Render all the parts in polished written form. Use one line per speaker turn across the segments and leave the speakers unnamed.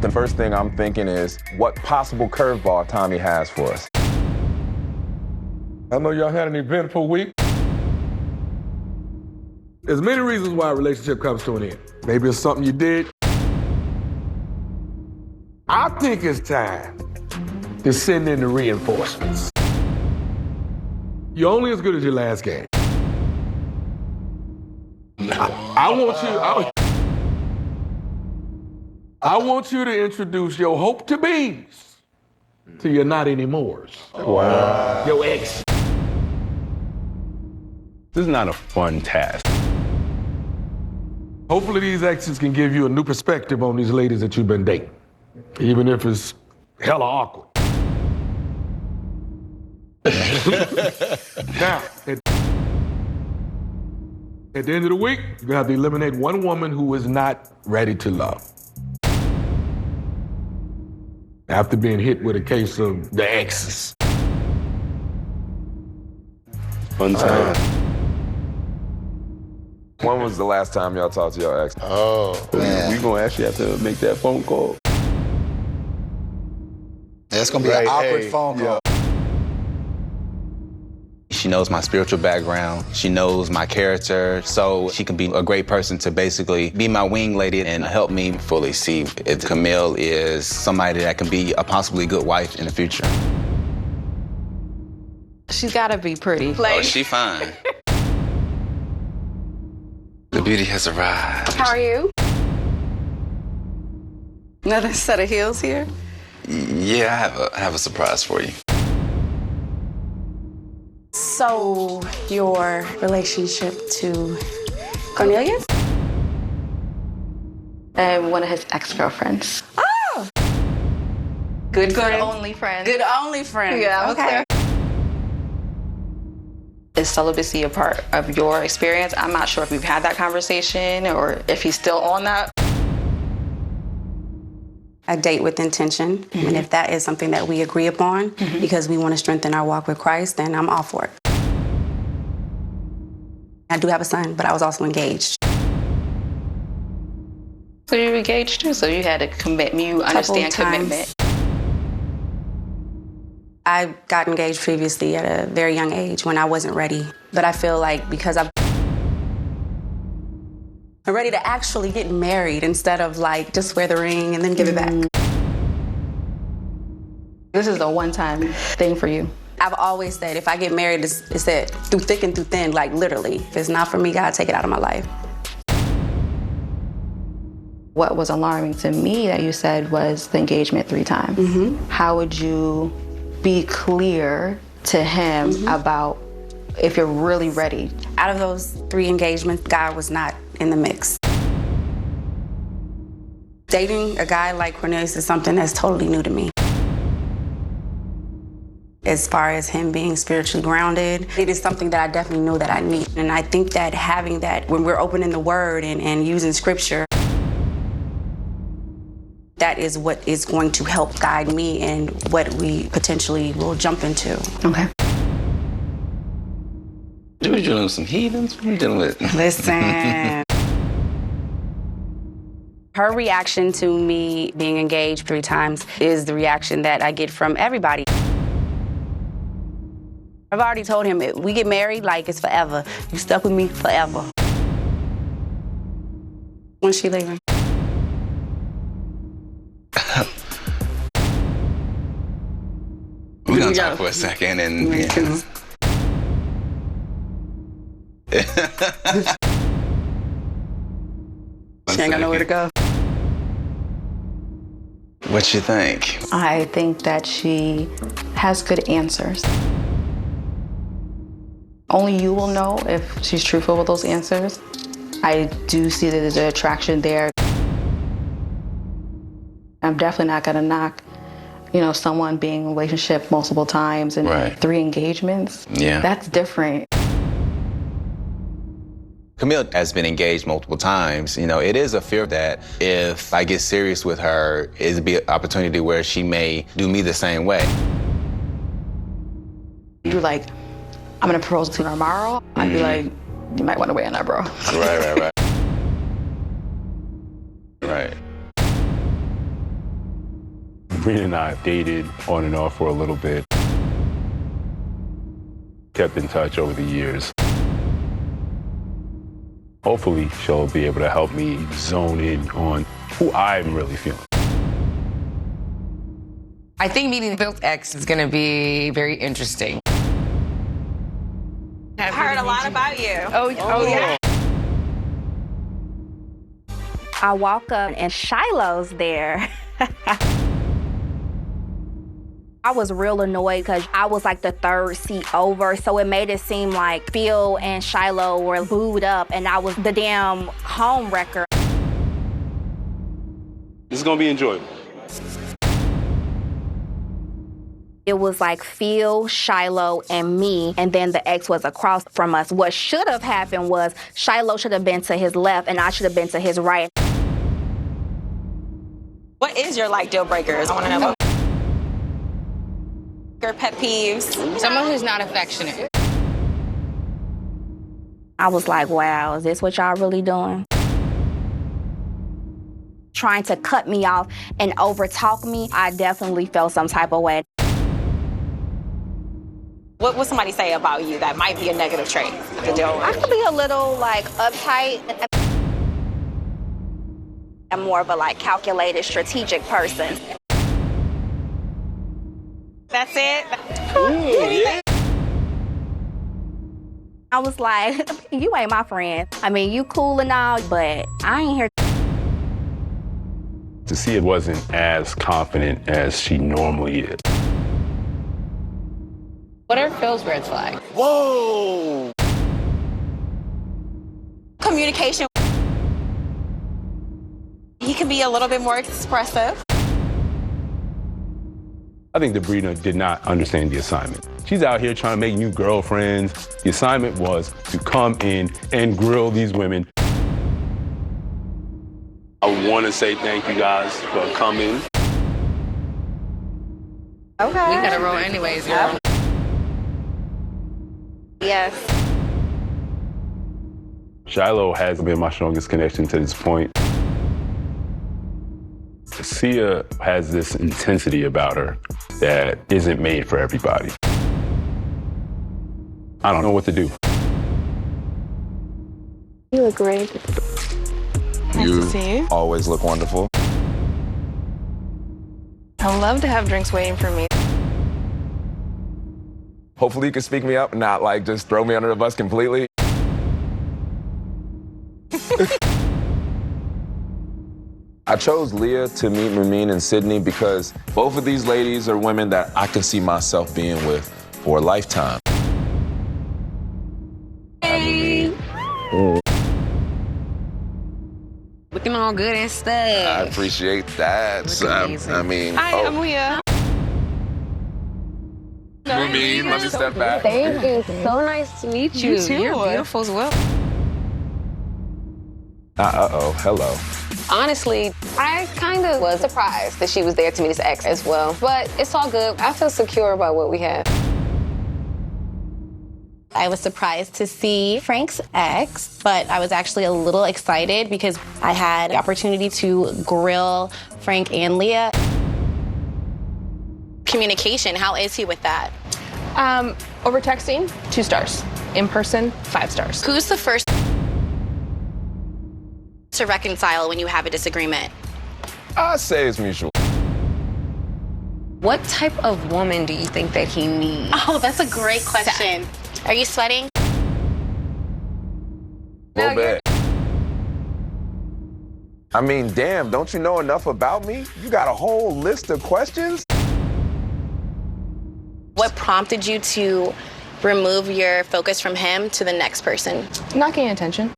the first thing I'm thinking is what possible curveball Tommy has for us.
I know y'all had an eventful week. There's many reasons why a relationship comes to an end. Maybe it's something you did. I think it's time to send in the reinforcements. You're only as good as your last game. I want you to introduce your hope-to-be's to your not anymores.
Wow.
Your ex.
This is not a fun task.
Hopefully these exes can give you a new perspective on these ladies that you've been dating, even if it's hella awkward. Now, at the end of the week, you're gonna have to eliminate one woman who is not ready to love. After being hit with a case of the exes.
Fun time.
When was the last time y'all talked to your ex?
Oh, man.
We gonna actually have to make that phone call.
That's gonna be an awkward phone call.
She knows my spiritual background. She knows my character. So she can be a great person to basically be my wing lady and help me fully see if Camille is somebody that can be a possibly good wife in the future.
She's gotta be pretty.
Oh, she fine. The beauty has arrived.
How are you? Another set of heels here?
Yeah, I have a surprise for you.
So, your relationship to Cornelius?
And one of his ex-girlfriends.
Oh! Good friend.
only friend.
Good only friend.
Yeah,
okay.
Is celibacy a part of your experience? I'm not sure if we've had that conversation or if he's still on that.
A date with intention, and if that is something that we agree upon because we want to strengthen our walk with Christ, then I'm all for it. I do have a son, but I was also engaged.
So you were engaged too, so you had a commitment, you understand commitment.
I got engaged previously at a very young age when I wasn't ready, but I feel like because I'm ready to actually get married instead of like just wear the ring and then give it back.
This is a one-time thing for you.
I've always said if I get married, it's it through thick and through thin, like literally. If it's not for me, God, take it out of my life.
What was alarming to me that you said was the engagement 3 times. How would you be clear to him about if you're really ready?
Out of those 3 engagements, God was not in the mix. Dating a guy like Cornelius is something that's totally new to me. As far as him being spiritually grounded, it is something that I definitely know that I need. And I think that having that, when we're opening the word and using scripture, that is what is going to help guide me in what we potentially will jump into.
Okay.
You're dealing with some heathens? What are you dealing with?
Listen. Her reaction to me being engaged 3 times is the reaction that I get from everybody. I've already told him, if we get married, like it's forever. You stuck with me forever. When's she leaving?
We're gonna talk for a second and...
She ain't got nowhere to go.
What you think?
I think that she has good answers. Only you will know if she's truthful with those answers. I do see that there's an attraction there. I'm definitely not gonna knock, someone being in a relationship multiple times and 3 engagements.
Yeah.
That's different.
Camille has been engaged multiple times. It is a fear that if I get serious with her, it'd be an opportunity where she may do me the same way.
You're like, I'm gonna propose to her tomorrow. I'd be like, you might want to wait on that, bro.
Right.
Sabrina and I dated on and off for a little bit. Kept in touch over the years. Hopefully, she'll be able to help me zone in on who I'm really feeling.
I think meeting Bill's ex is going to be very interesting.
I've heard a lot about you.
Oh yeah.
I walk up and Shiloh's there. I was real annoyed because I was like the third seat over, so it made it seem like Phil and Shiloh were booed up and I was the damn home wrecker.
This is gonna be enjoyable.
It was like Phil, Shiloh, and me, and then the ex was across from us. What should have happened was Shiloh should have been to his left and I should have been to his right.
What is your deal breakers? I want to know. Your pet peeves.
Someone who's not affectionate.
I was like, wow, is this what y'all really doing? Trying to cut me off and overtalk me, I definitely felt some type of way.
What would somebody say about you that might be a negative trait to deal
I
with?
could be a little uptight. I'm more of a calculated, strategic person.
That's it?
I was like, you ain't my friend. I mean, you cool and all, but I ain't here.
To see it wasn't as confident as she normally is.
What are Phil's red flags?
Whoa!
Communication. He can be a little bit more expressive.
I think Sabrina did not understand the assignment. She's out here trying to make new girlfriends. The assignment was to come in and grill these women. I want to say thank you guys for coming.
Okay.
We gotta roll anyways, girl.
Yes.
Shiloh has been my strongest connection to this point. Sia has this intensity about her that isn't made for everybody. I don't know what to do.
You look great.
You always look wonderful.
I love to have drinks waiting for me.
Hopefully you can speak me up and not just throw me under the bus completely. I chose Leah to meet Ramin and Sydney because both of these ladies are women that I can see myself being with for a lifetime.
Hey. Looking all good and
I
stuff.
appreciate that.
Looking amazing.
Hi, I'm Leah.
Ramin, let me step back.
Thank you. So nice to meet you.
You too.
You're beautiful as well.
Uh-oh, hello.
Honestly, I kind of was surprised that she was there to meet his ex as well. But it's all good. I feel secure about what we have.
I was surprised to see Frank's ex, but I was actually a little excited because I had the opportunity to grill Frank and Leah.
Communication, how is he with that?
Over texting, 2 stars. In person, 5 stars.
Who's the first to reconcile when you have a disagreement?
I say it's mutual.
What type of woman do you think that he needs?
Oh, that's a great question. Are you sweating?
A little bit. I mean, damn, don't you know enough about me? You got a whole list of questions?
What prompted you to remove your focus from him to the next person?
Not getting attention.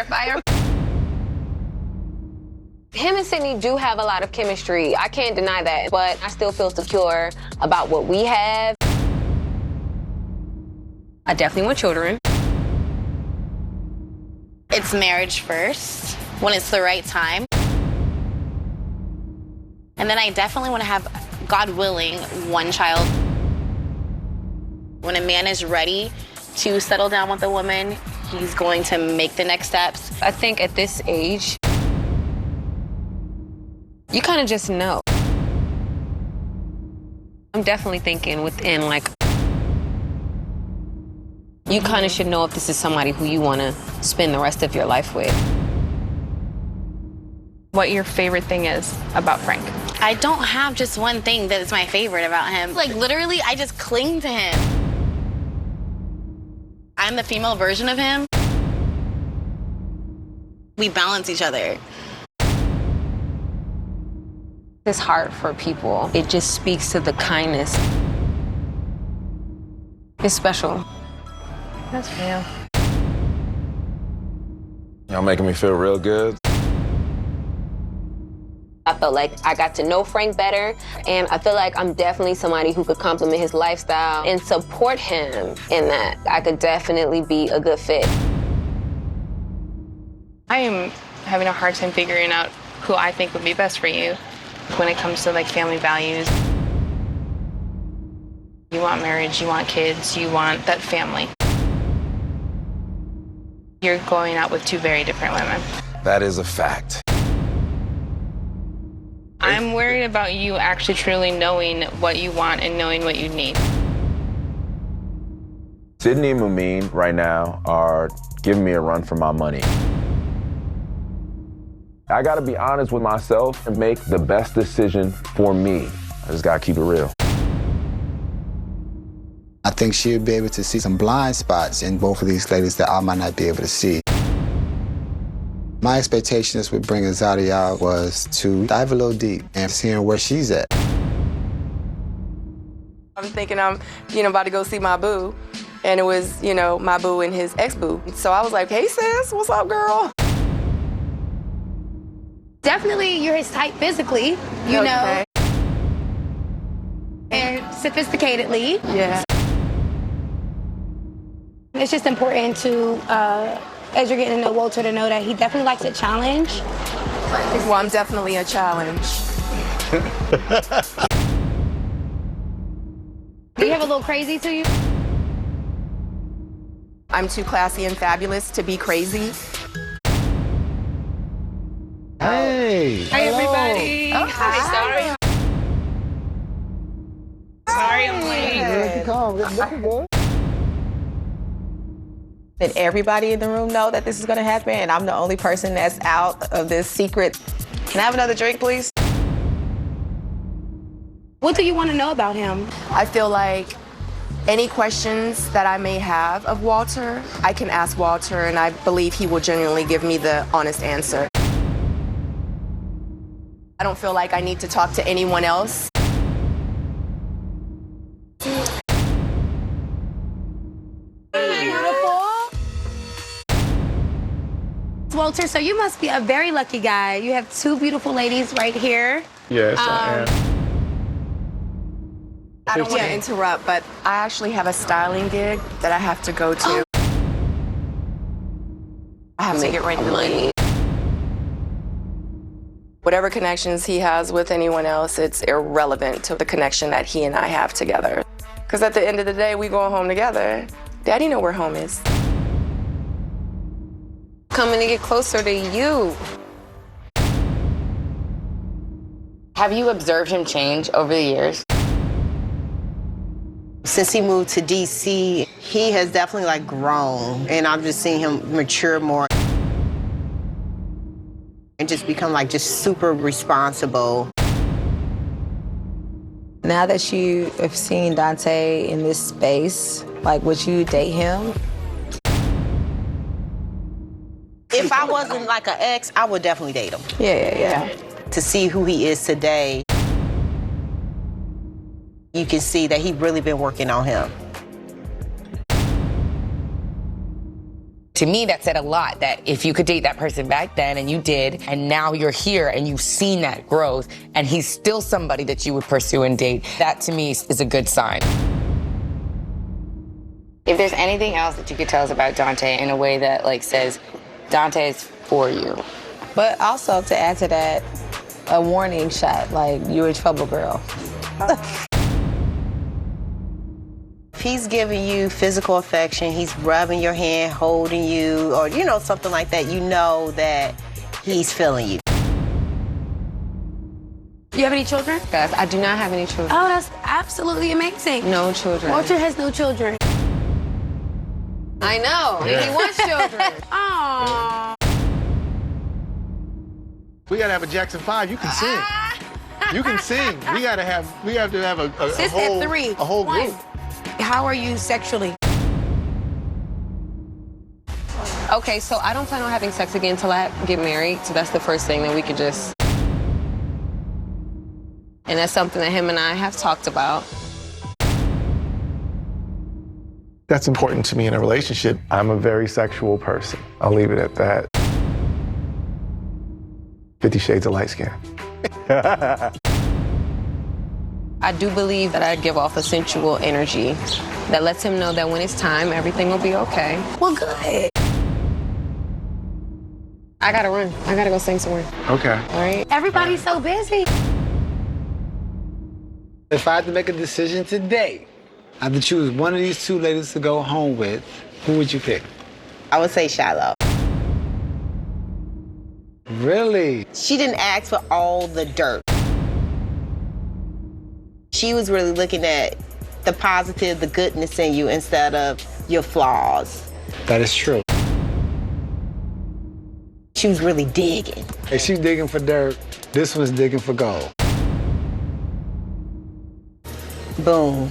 Fire.
Him and Sydney do have a lot of chemistry. I can't deny that, but I still feel secure about what we have.
I definitely want children.
It's marriage first, when it's the right time. And then I definitely want to have, God willing, 1 child. When a man is ready to settle down with a woman,
he's going to make the next steps.
I think at this age, you kind of just know. I'm definitely thinking within, like, you kind of should know if this is somebody who you want to spend the rest of your life with.
What your favorite thing is about Frank?
I don't have just one thing that is my favorite about him. Like, literally, I just cling to him. I'm the female version of him. We balance each other.
His heart for people, it just speaks to the kindness. It's special.
That's real.
Y'all making me feel real good.
I felt like I got to know Frank better, and I feel like I'm definitely somebody who could complement his lifestyle and support him in that. I could definitely be a good fit.
I am having a hard time figuring out who I think would be best for you when it comes to like family values. You want marriage, you want kids, you want that family. You're going out with two very different women.
That is a fact.
I'm worried about you actually truly knowing what you want and knowing what you need.
Sydney and Mumin right now are giving me a run for my money. I gotta be honest with myself and make the best decision for me. I just gotta keep it real.
I think she'll be able to see some blind spots in both of these ladies that I might not be able to see. My expectations with bringing Zadi out was to dive a little deep and seeing where she's at.
I'm thinking I'm, about to go see my boo, and it was, my boo and his ex-boo. So I was like, hey sis, what's up, girl?
Definitely you're his type physically, you know. And sophisticatedly.
Yeah.
It's just important to, as you're getting to know Walter, to know that he definitely likes a challenge.
Well, I'm definitely a challenge.
Do you have a little crazy to you?
I'm too classy and fabulous to be crazy.
Hey!
Hi, everybody.
Oh, hi.
Sorry I'm late.
Did everybody in the room know that this is gonna happen and I'm the only person that's out of this secret? Can I have another drink, please?
What do you want to know about him?
I feel like any questions that I may have of Walter, I can ask Walter, and I believe he will genuinely give me the honest answer. I don't feel like I need to talk to anyone else.
Walter, so you must be a very lucky guy. You have two beautiful ladies right here.
Yes, I am.
I don't want to interrupt, but I actually have a styling gig that I have to go to. I have to get ready to leave. Whatever connections he has with anyone else, it's irrelevant to the connection that he and I have together. Because at the end of the day, we go home together. Daddy know where home is.
Coming to get closer to you. Have you observed him change over the years?
Since he moved to DC, he has definitely grown, and I've just seen him mature more and just become just super responsible.
Now that you have seen Dante in this space, would you date him?
If I wasn't an ex, I would definitely date him.
Yeah.
To see who he is today, you can see that he's really been working on him.
To me, that said a lot, that if you could date that person back then, and you did, and now you're here and you've seen that growth, and he's still somebody that you would pursue and date, that to me is a good sign. If there's anything else that you could tell us about Dante in a way that says, Dante is for you.
But also to add to that, a warning shot, you're a trouble girl.
he's giving you physical affection, he's rubbing your hand, holding you, or, you know, something like that, you know that he's feeling you.
You have any children?
Guys, I do not have any children.
Oh, that's absolutely amazing.
No children.
Walter has no children.
I know.
Yeah.
He wants children.
Aww.
We gotta have a Jackson 5. You can sing. You can sing. We have to have a
Sis
whole,
at 3.
a whole
One.
group.
How are you sexually?
Okay, so I don't plan on having sex again until I get married. So that's the first thing that we could just... And that's something that him and I have talked about.
That's important to me in a relationship. I'm a very sexual person. I'll leave it at that. 50 Shades of Light Skin.
I do believe that I give off a sensual energy that lets him know that when it's time, everything will be okay.
Well, good.
I gotta run. I gotta go sing somewhere.
Okay.
All right?
Everybody's so busy.
If I had to make a decision today, I had to choose one of these two ladies to go home with, who would you pick?
I would say Shiloh.
Really?
She didn't ask for all the dirt. She was really looking at the positive, the goodness in you instead of your flaws.
That is true.
She was really digging.
Hey, she's digging for dirt. This one's digging for gold.
Boom.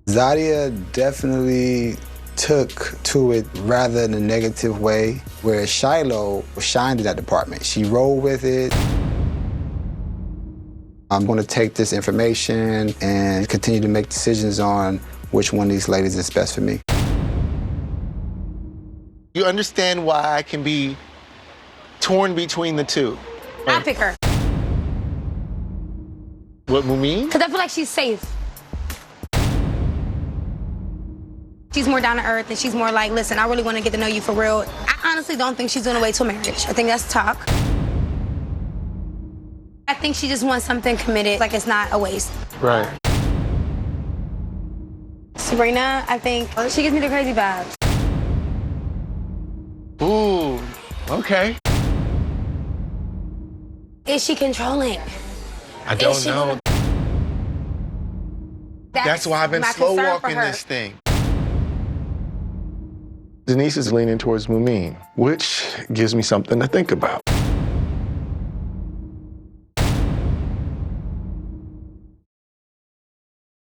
Zadia definitely took to it rather in a negative way, whereas Shiloh shined in that department. She rolled with it. I'm going to take this information and continue to make decisions on which one of these ladies is best for me.
You understand why I can be torn between the two.
I pick her.
What, Mumin?
Because I feel like she's safe. She's more down to earth and she's more like, listen, I really want to get to know you for real. I honestly don't think she's on the way to a marriage. I think that's talk. I think she just wants something committed, like it's not a waste.
Right.
Sabrina, I think she gives me the crazy vibes.
Ooh, okay.
Is she controlling?
I don't know. That's why I've been
my
slow
concern for
walking
her.
this thing. Denise is leaning towards Mumin, which gives me something to think about.